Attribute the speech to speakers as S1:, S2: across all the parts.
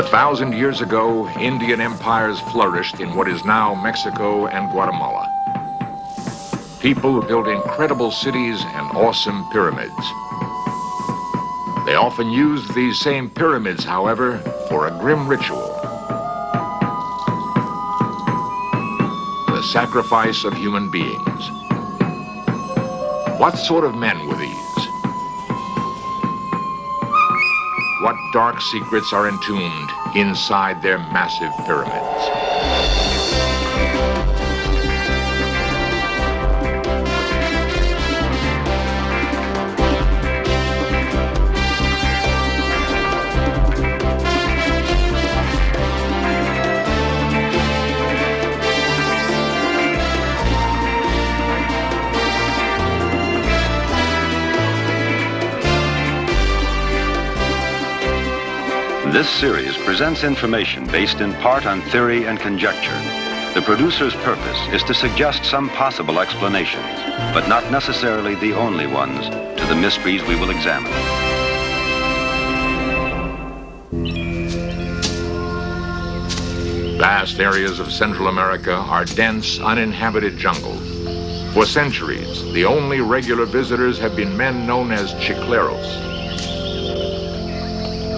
S1: 1,000 years ago, Indian empires flourished in what is now Mexico and Guatemala. People built incredible cities and awesome pyramids. They often used these same pyramids, however, for a grim ritual. The sacrifice of human beings. What sort of men were these? What dark secrets are entombed inside their massive pyramids?
S2: This series presents information based in part on theory and conjecture. The producer's purpose is to suggest some possible explanations, but not necessarily the only ones, to the mysteries we will examine.
S1: Vast areas of Central America are dense, uninhabited jungle. For centuries, the only regular visitors have been men known as chicleros.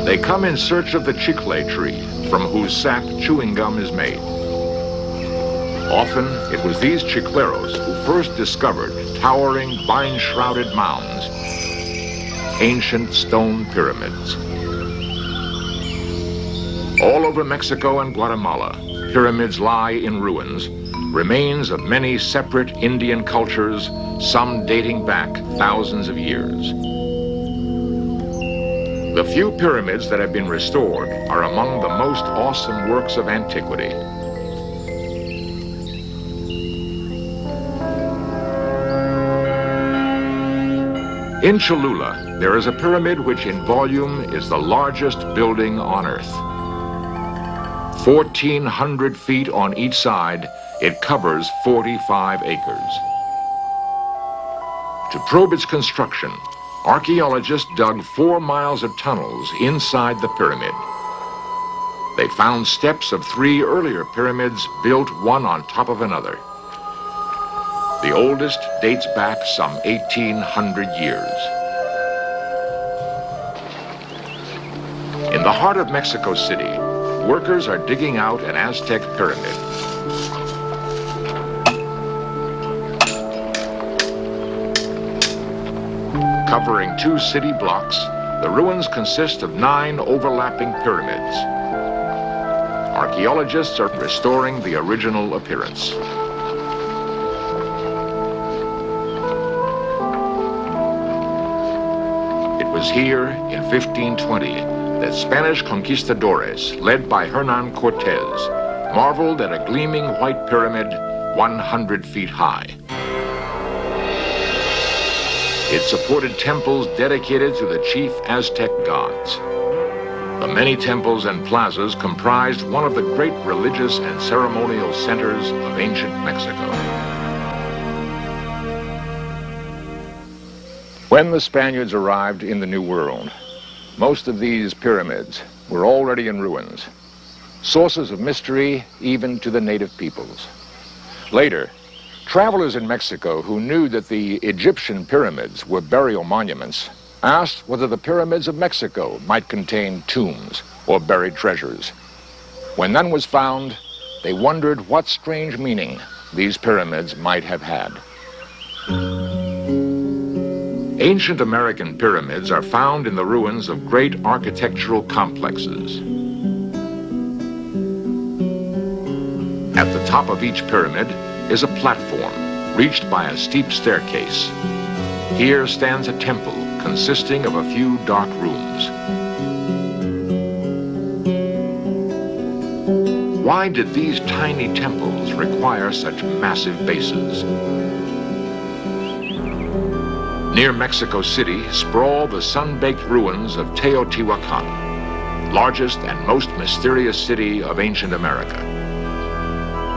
S1: They come in search of the chicle tree, from whose sap chewing gum is made. Often, it was these chicleros who first discovered towering, vine-shrouded mounds, ancient stone pyramids. All over Mexico and Guatemala, pyramids lie in ruins, remains of many separate Indian cultures, some dating back thousands of years. The few pyramids that have been restored are among the most awesome works of antiquity. In Cholula, there is a pyramid which in volume is the largest building on Earth. 1,400 feet on each side, it covers 45 acres. To probe its construction, archaeologists dug 4 miles of tunnels inside the pyramid. They found steps of 3 earlier pyramids built one on top of another. The oldest dates back some 1,800 years. In the heart of Mexico City, workers are digging out an Aztec pyramid. Covering 2 city blocks, the ruins consist of 9 overlapping pyramids. Archaeologists are restoring the original appearance. It was here in 1520 that Spanish conquistadores, led by Hernan Cortez, marveled at a gleaming white pyramid 100 feet high. It supported temples dedicated to the chief Aztec gods. The many temples and plazas comprised one of the great religious and ceremonial centers of ancient Mexico. When the Spaniards arrived in the New World, most of these pyramids were already in ruins, sources of mystery even to the native peoples. Later, travelers in Mexico who knew that the Egyptian pyramids were burial monuments asked whether the pyramids of Mexico might contain tombs or buried treasures. When none was found, they wondered what strange meaning these pyramids might have had. Ancient American pyramids are found in the ruins of great architectural complexes. At the top of each pyramid is a platform reached by a steep staircase. Here stands a temple consisting of a few dark rooms. Why did these tiny temples require such massive bases? Near Mexico City sprawl the sun-baked ruins of Teotihuacan, largest and most mysterious city of ancient America.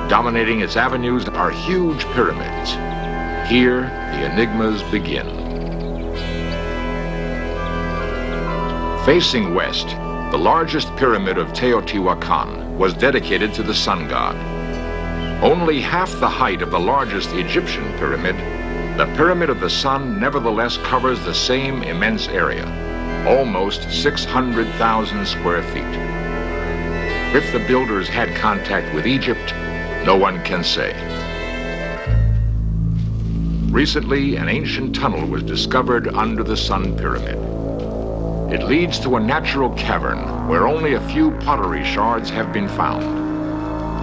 S1: Dominating its avenues are huge pyramids. Here, the enigmas begin. Facing west, The largest pyramid of Teotihuacan was dedicated to the sun god. Only half the height of the largest Egyptian pyramid, the Pyramid of the Sun nevertheless covers the same immense area, almost 600,000 square feet. If the builders had contact with Egypt, no one can say. Recently, an ancient tunnel was discovered under the Sun Pyramid. It leads to a natural cavern where only a few pottery shards have been found.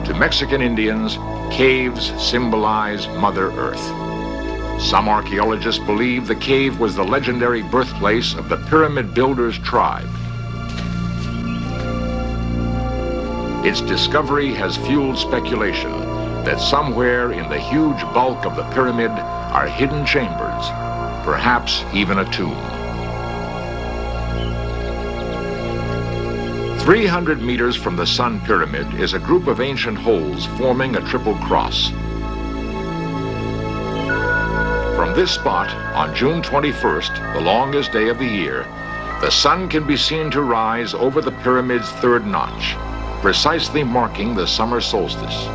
S1: To Mexican Indians, caves symbolize Mother Earth. Some archaeologists believe the cave was the legendary birthplace of the pyramid builders' tribe. Its discovery has fueled speculation that somewhere in the huge bulk of the pyramid are hidden chambers, perhaps even a tomb. 300 meters from the Sun Pyramid is a group of ancient holes forming a triple cross. From this spot, on June 21st, the longest day of the year, the sun can be seen to rise over the pyramid's third notch, precisely marking the summer solstice.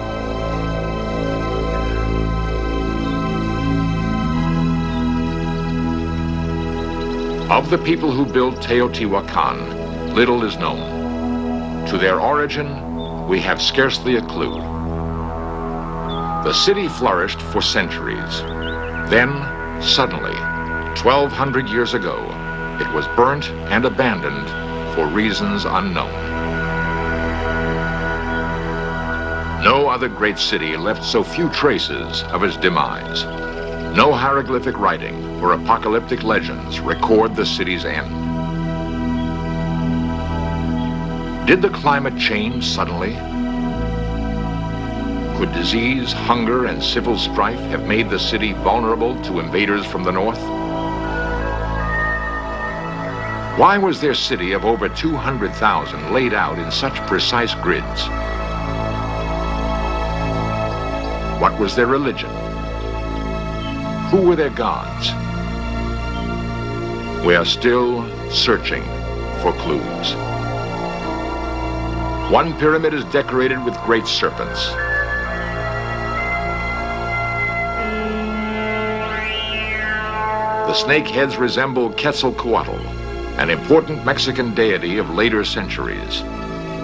S1: Of the people who built Teotihuacan, little is known. To their origin, we have scarcely a clue. The city flourished for centuries. Then, suddenly, 1,200 years ago, it was burnt and abandoned for reasons unknown. No other great city left so few traces of its demise. No hieroglyphic writing or apocalyptic legends record the city's end. Did the climate change suddenly? Could disease, hunger, and civil strife have made the city vulnerable to invaders from the north? Why was their city of over 200,000 laid out in such precise grids? What was their religion? Who were their gods? We are still searching for clues. One pyramid is decorated with great serpents. The snake heads resemble Quetzalcoatl, an important Mexican deity of later centuries.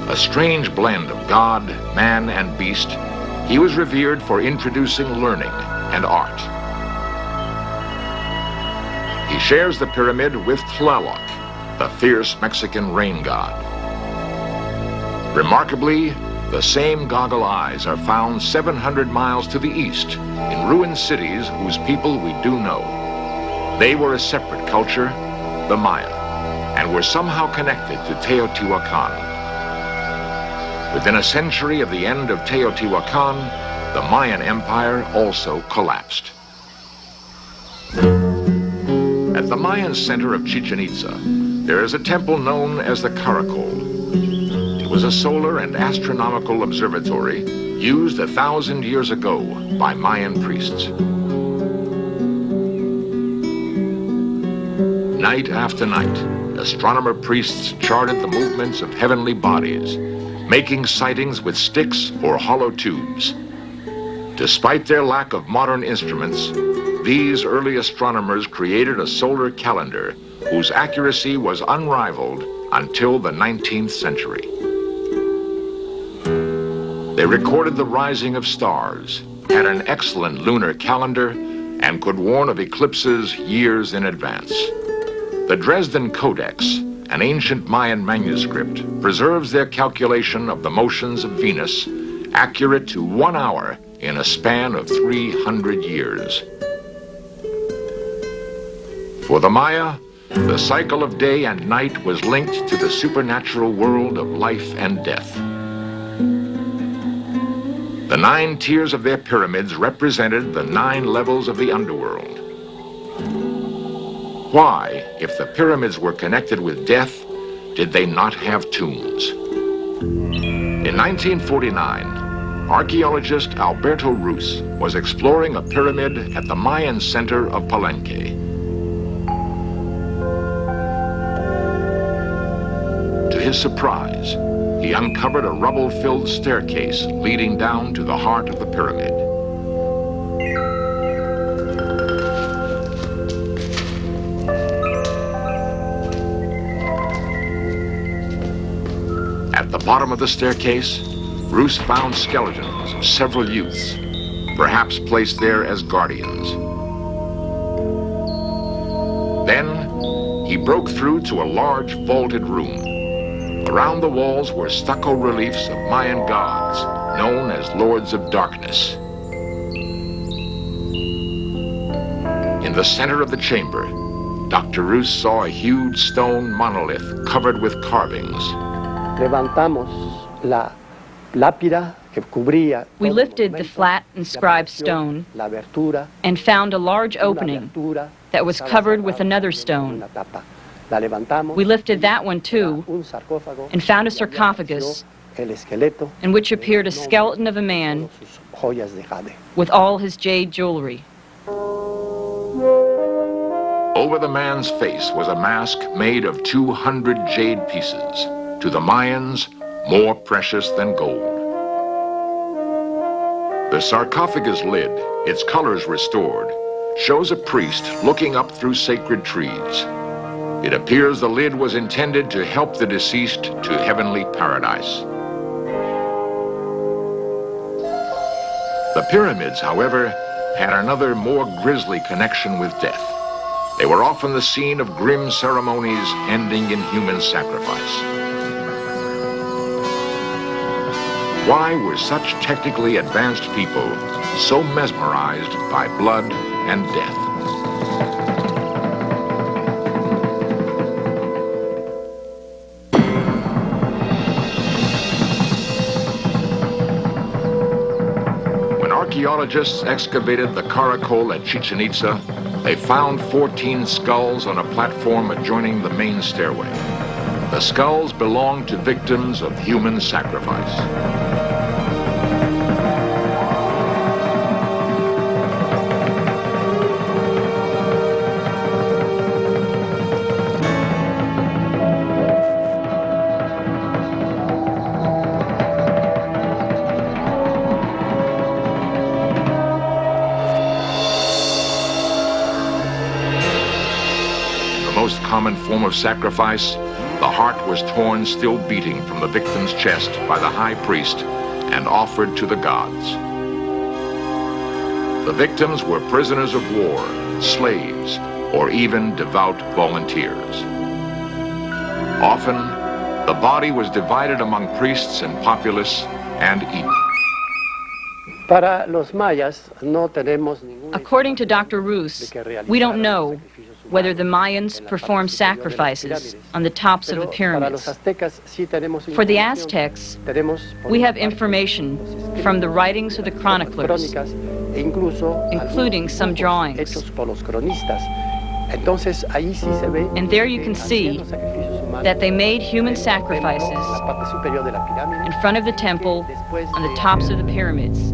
S1: A strange blend of God, man, and beast, he was revered for introducing learning and art. He shares the pyramid with Tlaloc, the fierce Mexican rain god. Remarkably, the same goggle eyes are found 700 miles to the east in ruined cities whose people we do know. They were a separate culture, the Maya, and were somehow connected to Teotihuacan. Within a century of the end of Teotihuacan, the Mayan Empire also collapsed. At the Mayan center of Chichen Itza, there is a temple known as the Caracol. It was a solar and astronomical observatory used 1,000 years ago by Mayan priests. Night after night, astronomer priests charted the movements of heavenly bodies, making sightings with sticks or hollow tubes. Despite their lack of modern instruments, these early astronomers created a solar calendar whose accuracy was unrivaled until the 19th century. They recorded the rising of stars, had an excellent lunar calendar, and could warn of eclipses years in advance. The Dresden Codex, an ancient Mayan manuscript, preserves their calculation of the motions of Venus, accurate to 1 hour in a span of 300 years. For the Maya, the cycle of day and night was linked to the supernatural world of life and death. The 9 tiers of their pyramids represented the 9 levels of the underworld. Why, if the pyramids were connected with death, did they not have tombs? In 1949, archaeologist Alberto Ruz was exploring a pyramid at the Mayan center of Palenque. To his surprise, he uncovered a rubble-filled staircase leading down to the heart of the pyramid. At the bottom of the staircase, Roos found skeletons of several youths, perhaps placed there as guardians. Then, he broke through to a large vaulted room. Around the walls were stucco reliefs of Mayan gods, known as Lords of Darkness. In the center of the chamber, Dr. Roos saw a huge stone monolith covered with carvings.
S3: Levantamos la lápida que cubría.
S4: We lifted the flat inscribed stone
S3: La abertura,
S4: and found a large opening that was covered with another stone.
S3: La levantamos.
S4: We lifted that one too
S3: Un sarcófago
S4: and found a sarcophagus
S3: el esqueleto
S4: in which appeared a skeleton of a man
S3: sus joyas de jade.
S4: with all his jade jewelry.
S1: Over the man's face was a mask made of 200 jade pieces, to the Mayans, more precious than gold. The sarcophagus lid, its colors restored, shows a priest looking up through sacred trees. It appears the lid was intended to help the deceased to heavenly paradise. The pyramids, however, had another more grisly connection with death. They were often the scene of grim ceremonies ending in human sacrifice. Why were such technically advanced people so mesmerized by blood and death? When archaeologists excavated the Caracol at Chichen Itza, they found 14 skulls on a platform adjoining the main stairway. The skulls belonged to victims of human sacrifice. Most common form of sacrifice, the heart was torn still beating from the victim's chest by the high priest and offered to the gods. The victims were prisoners of war, slaves, or even devout volunteers. Often, the body was divided among priests and populace and eaten.
S3: Para los mayas no tenemos ningún.
S4: According to Dr. Roos, we don't know whether the Mayans performed sacrifices on the tops of the pyramids. For the Aztecs, we have information from the writings of the chroniclers, including some drawings. And there you can see that they made human sacrifices in front of the temple on the tops of the pyramids.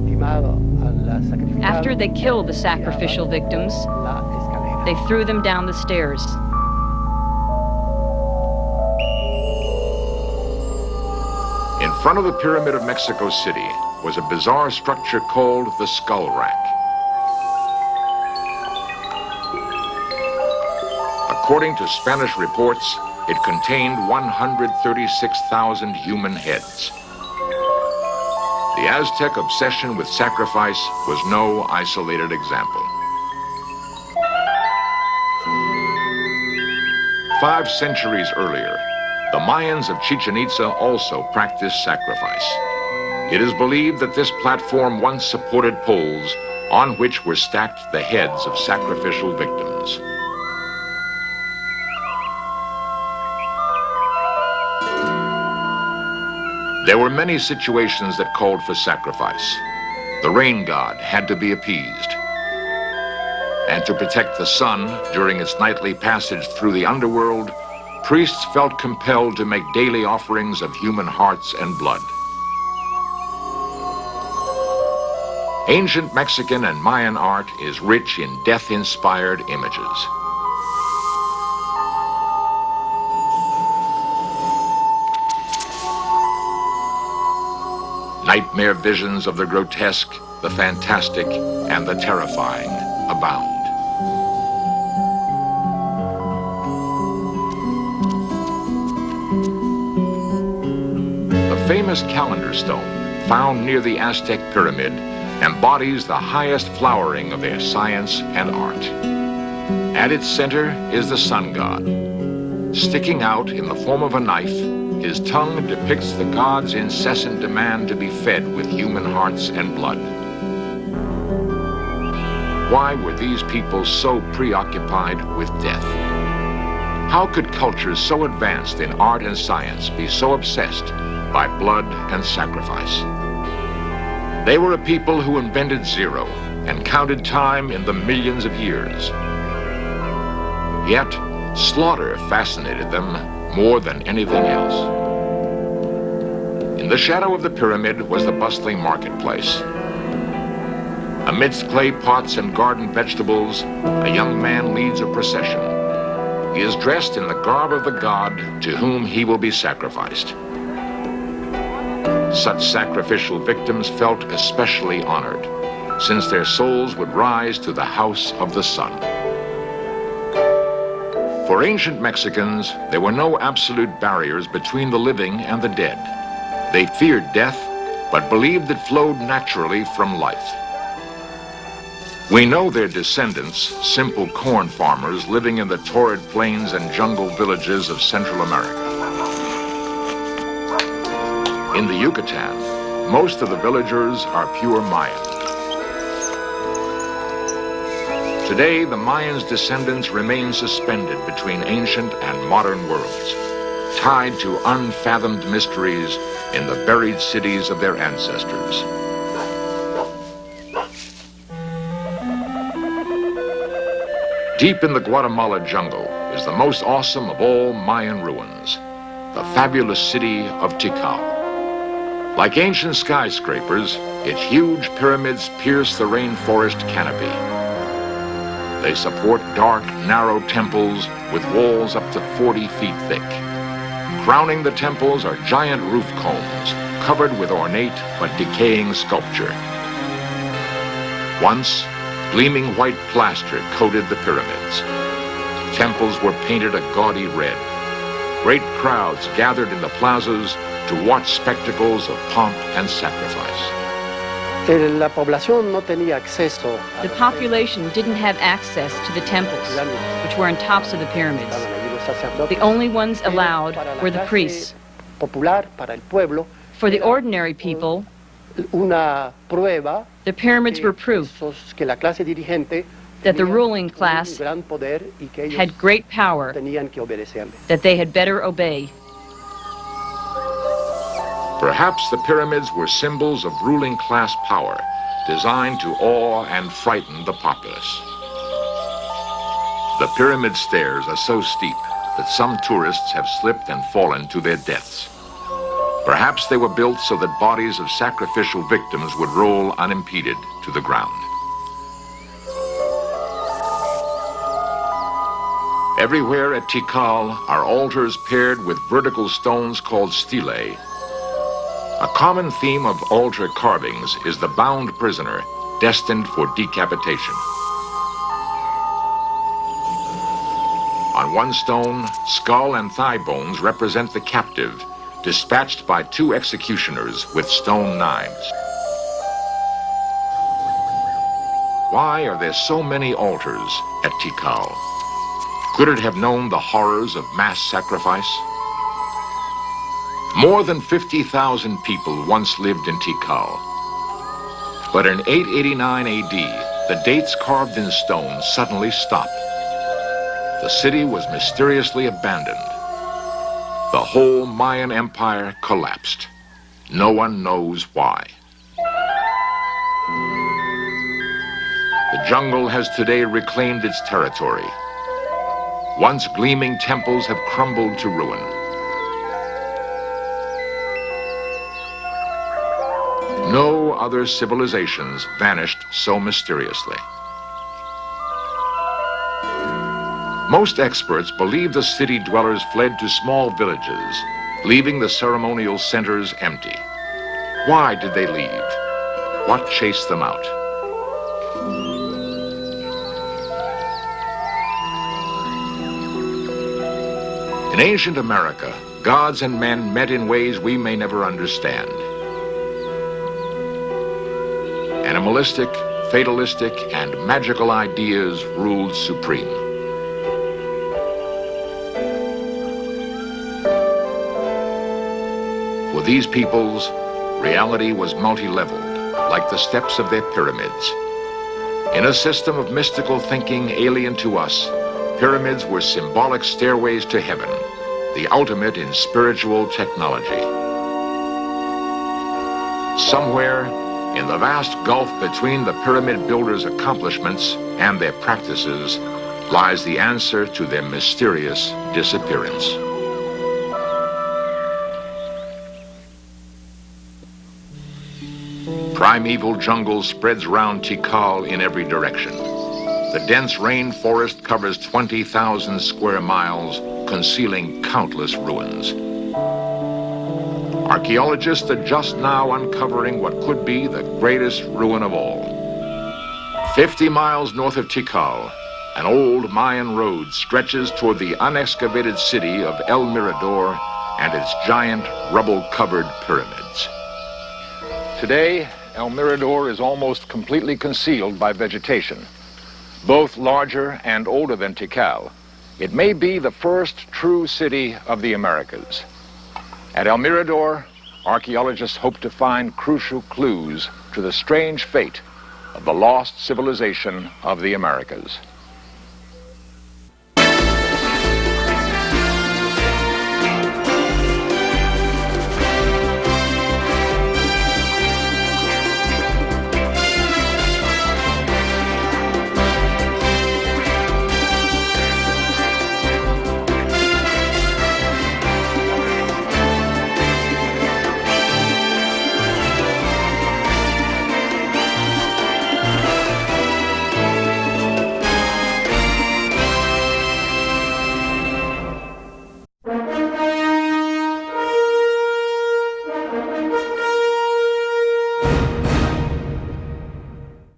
S4: After they killed the sacrificial victims, they threw them down the stairs.
S1: In front of the Pyramid of Mexico City was a bizarre structure called the Skull Rack. According to Spanish reports, it contained 136,000 human heads. The Aztec obsession with sacrifice was no isolated example. 5 centuries earlier, the Mayans of Chichen Itza also practiced sacrifice. It is believed that this platform once supported poles on which were stacked the heads of sacrificial victims. There were many situations that called for sacrifice. The rain god had to be appeased. And to protect the sun during its nightly passage through the underworld, priests felt compelled to make daily offerings of human hearts and blood. Ancient Mexican and Mayan art is rich in death-inspired images. Nightmare visions of the grotesque, the fantastic, and the terrifying abound. The famous calendar stone, found near the Aztec pyramid, embodies the highest flowering of their science and art. At its center is the sun god. Sticking out in the form of a knife, his tongue depicts the god's incessant demand to be fed with human hearts and blood. Why were these people so preoccupied with death? How could cultures so advanced in art and science be so obsessed by blood and sacrifice? They were a people who invented zero and counted time in the millions of years. Yet, slaughter fascinated them more than anything else. In the shadow of the pyramid was the bustling marketplace. Amidst clay pots and garden vegetables, a young man leads a procession. He is dressed in the garb of the god to whom he will be sacrificed. Such sacrificial victims felt especially honored, since their souls would rise to the house of the sun. For ancient Mexicans, there were no absolute barriers between the living and the dead. They feared death, but believed it flowed naturally from life. We know their descendants, simple corn farmers living in the torrid plains and jungle villages of Central America. In the Yucatan, most of the villagers are pure Mayan. Today, the Mayans' descendants remain suspended between ancient and modern worlds, tied to unfathomed mysteries in the buried cities of their ancestors. Deep in the Guatemala jungle is the most awesome of all Mayan ruins, the fabulous city of Tikal. Like ancient skyscrapers, its huge pyramids pierce the rainforest canopy. They support dark, narrow temples with walls up to 40 feet thick. Crowning the temples are giant roof cones covered with ornate but decaying sculpture. Once, gleaming white plaster coated the pyramids. Temples were painted a gaudy red. Great crowds gathered in the plazas to watch spectacles of pomp and sacrifice.
S3: La población no tenía acceso.
S4: The population didn't have access to the temples, which were on tops of the pyramids. The only ones allowed were the priests. For the ordinary people, the pyramids were proof that the ruling class had great power, that they had better obey.
S1: Perhaps the pyramids were symbols of ruling class power, designed to awe and frighten the populace. The pyramid stairs are so steep that some tourists have slipped and fallen to their deaths. Perhaps they were built so that bodies of sacrificial victims would roll unimpeded to the ground. Everywhere at Tikal are altars paired with vertical stones called stelae. A common theme of altar carvings is the bound prisoner destined for decapitation. On one stone, skull and thigh bones represent the captive, dispatched by two executioners with stone knives. Why are there so many altars at Tikal? Could it have known the horrors of mass sacrifice? More than 50,000 people once lived in Tikal. But in 889 AD, the dates carved in stone suddenly stopped. The city was mysteriously abandoned. The whole Mayan Empire collapsed. No one knows why. The jungle has today reclaimed its territory. Once gleaming temples have crumbled to ruin. No other civilizations vanished so mysteriously. Most experts believe the city dwellers fled to small villages, leaving the ceremonial centers empty. Why did they leave? What chased them out? In ancient America, gods and men met in ways we may never understand. Animalistic, fatalistic, and magical ideas ruled supreme. For these peoples, reality was multi-leveled, like the steps of their pyramids. In a system of mystical thinking alien to us, pyramids were symbolic stairways to heaven, the ultimate in spiritual technology. Somewhere in the vast gulf between the pyramid builders' accomplishments and their practices lies the answer to their mysterious disappearance. Primeval jungle spreads round Tikal in every direction. The dense rainforest covers 20,000 square miles, concealing countless ruins. Archaeologists are just now uncovering what could be the greatest ruin of all. 50 miles north of Tikal, an old Mayan road stretches toward the unexcavated city of El Mirador and its giant rubble-covered pyramids. Today, El Mirador is almost completely concealed by vegetation. Both larger and older than Tikal, it may be the first true city of the Americas. At El Mirador, archaeologists hope to find crucial clues to the strange fate of the lost civilization of the Americas.